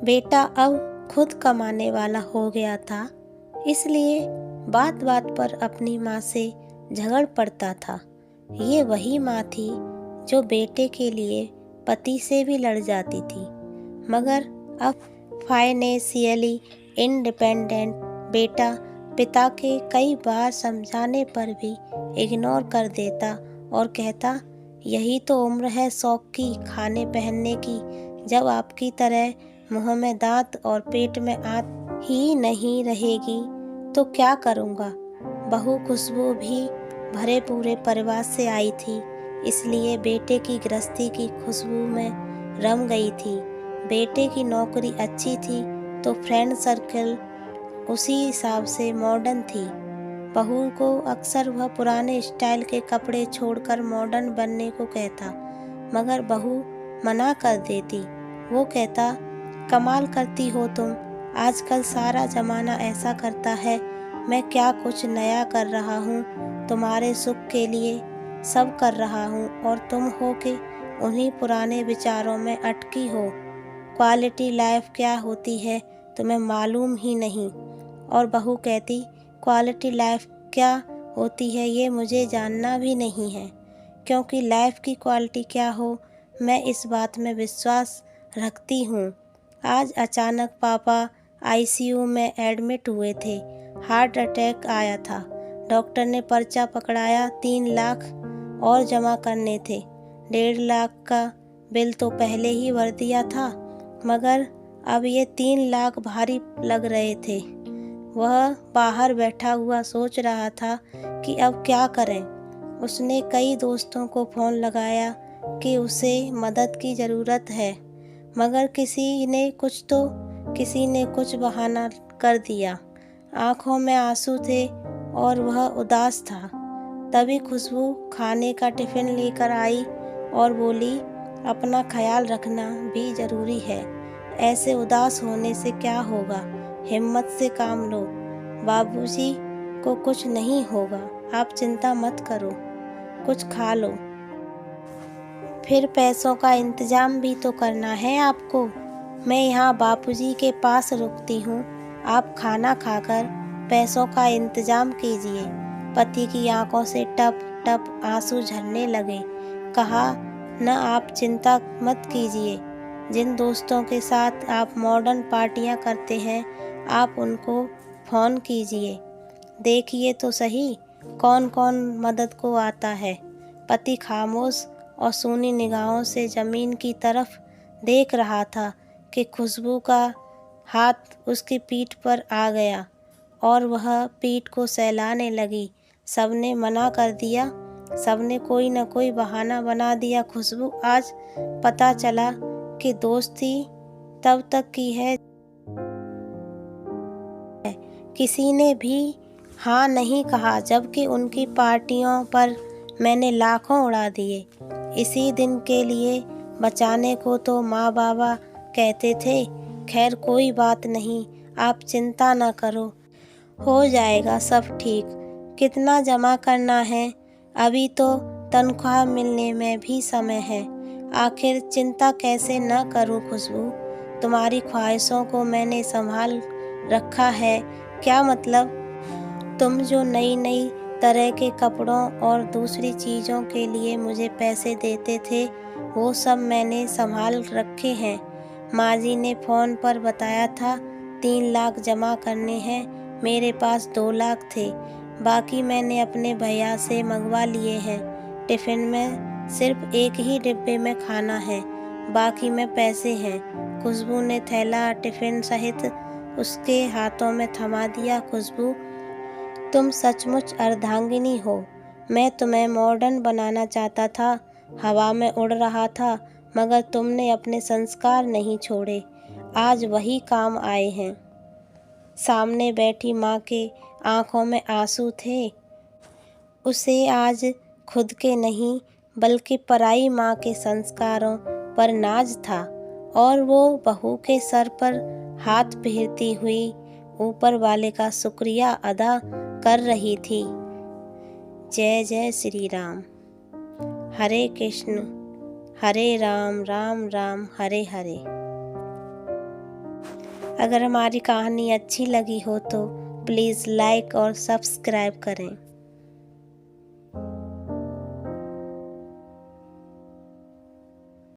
बेटा अब खुद कमाने वाला हो गया था, इसलिए बात बात पर अपनी माँ से झगड़ पड़ता था। ये वही माँ थी जो बेटे के लिए पति से भी लड़ जाती थी, मगर अब फाइनेंशियली इंडिपेंडेंट बेटा पिता के कई बार समझाने पर भी इग्नोर कर देता और कहता, यही तो उम्र है शौक की, खाने पहनने की, जब आपकी तरह मुंह में दांत और पेट में आंत ही नहीं रहेगी तो क्या करूँगा। बहू खुशबू भी भरे पूरे परिवार से आई थी, इसलिए बेटे की गृहस्थी की खुशबू में रम गई थी। बेटे की नौकरी अच्छी थी तो फ्रेंड सर्कल उसी हिसाब से मॉडर्न थी। बहू को अक्सर वह पुराने स्टाइल के कपड़े छोड़कर मॉडर्न बनने को कहता, मगर बहू मना कर देती। वो कहता, कमाल करती हो तुम, आजकल सारा ज़माना ऐसा करता है, मैं क्या कुछ नया कर रहा हूँ, तुम्हारे सुख के लिए सब कर रहा हूँ और तुम हो के उन्हीं पुराने विचारों में अटकी हो। क्वालिटी लाइफ क्या होती है तुम्हें मालूम ही नहीं। और बहू कहती, क्वालिटी लाइफ क्या होती है ये मुझे जानना भी नहीं है, क्योंकि लाइफ की क्वालिटी क्या हो मैं इस बात में विश्वास रखती हूँ। आज अचानक पापा आईसीयू में एडमिट हुए थे, हार्ट अटैक आया था। डॉक्टर ने पर्चा पकड़ाया, 3 लाख और जमा करने थे। 1.5 लाख का बिल तो पहले ही भर दिया था, मगर अब ये 3 लाख भारी लग रहे थे। वह बाहर बैठा हुआ सोच रहा था कि अब क्या करें। उसने कई दोस्तों को फ़ोन लगाया कि उसे मदद की ज़रूरत है, मगर किसी ने कुछ बहाना कर दिया। आंखों में आंसू थे और वह उदास था। तभी खुशबू खाने का टिफ़िन लेकर आई और बोली, अपना ख्याल रखना भी ज़रूरी है, ऐसे उदास होने से क्या होगा, हिम्मत से काम लो, बाबूजी को कुछ नहीं होगा, आप चिंता मत करो, कुछ खा लो। फिर पैसों का इंतज़ाम भी तो करना है आपको। मैं यहाँ बापूजी के पास रुकती हूँ, आप खाना खाकर पैसों का इंतज़ाम कीजिए। पति की आंखों से टप टप आंसू झरने लगे। कहा, न आप चिंता मत कीजिए, जिन दोस्तों के साथ आप मॉडर्न पार्टियाँ करते हैं आप उनको फ़ोन कीजिए, देखिए तो सही कौन कौन मदद को आता है। पति खामोश और सूनी निगाहों से ज़मीन की तरफ देख रहा था कि खुशबू का हाथ उसकी पीठ पर आ गया और वह पीठ को सहलाने लगी। सबने मना कर दिया, सबने कोई न कोई बहाना बना दिया। खुशबू आज पता चला कि दोस्ती तब तक की है, किसी ने भी हाँ नहीं कहा, जबकि उनकी पार्टियों पर मैंने लाखों उड़ा दिए। इसी दिन के लिए बचाने को तो माँ बाबा कहते थे। खैर कोई बात नहीं, आप चिंता न करो, हो जाएगा सब ठीक। कितना जमा करना है? अभी तो तनख्वाह मिलने में भी समय है। आखिर चिंता कैसे न करूं खुशबू, तुम्हारी ख्वाहिशों को मैंने संभाल रखा है। क्या मतलब? तुम जो नई नई तरह के कपड़ों और दूसरी चीज़ों के लिए मुझे पैसे देते थे, वो सब मैंने संभाल रखे हैं। माँ जी ने फ़ोन पर बताया था 3 लाख जमा करने हैं, मेरे पास 2 लाख थे, बाकी मैंने अपने भैया से मंगवा लिए हैं। टिफ़िन में सिर्फ एक ही डिब्बे में खाना है, बाकी में पैसे हैं। खुशबू ने थैला टिफ़िन सहित उसके हाथों में थमा दिया। खुशबू, तुम सचमुच अर्धांगिनी हो। मैं तुम्हें मॉडर्न बनाना चाहता था, हवा में उड़ रहा था, मगर तुमने अपने संस्कार नहीं छोड़े। आज वही काम आए हैं। सामने बैठी माँ के आंखों में आंसू थे। उसे आज खुद के नहीं बल्कि पराई माँ के संस्कारों पर नाज था और वो बहू के सर पर हाथ फेरती हुई ऊपर वाले का शुक्रिया अदा कर रही थी। जय जय श्री राम। हरे कृष्ण हरे राम राम राम हरे हरे। अगर हमारी कहानी अच्छी लगी हो तो प्लीज़ लाइक और सब्सक्राइब करें।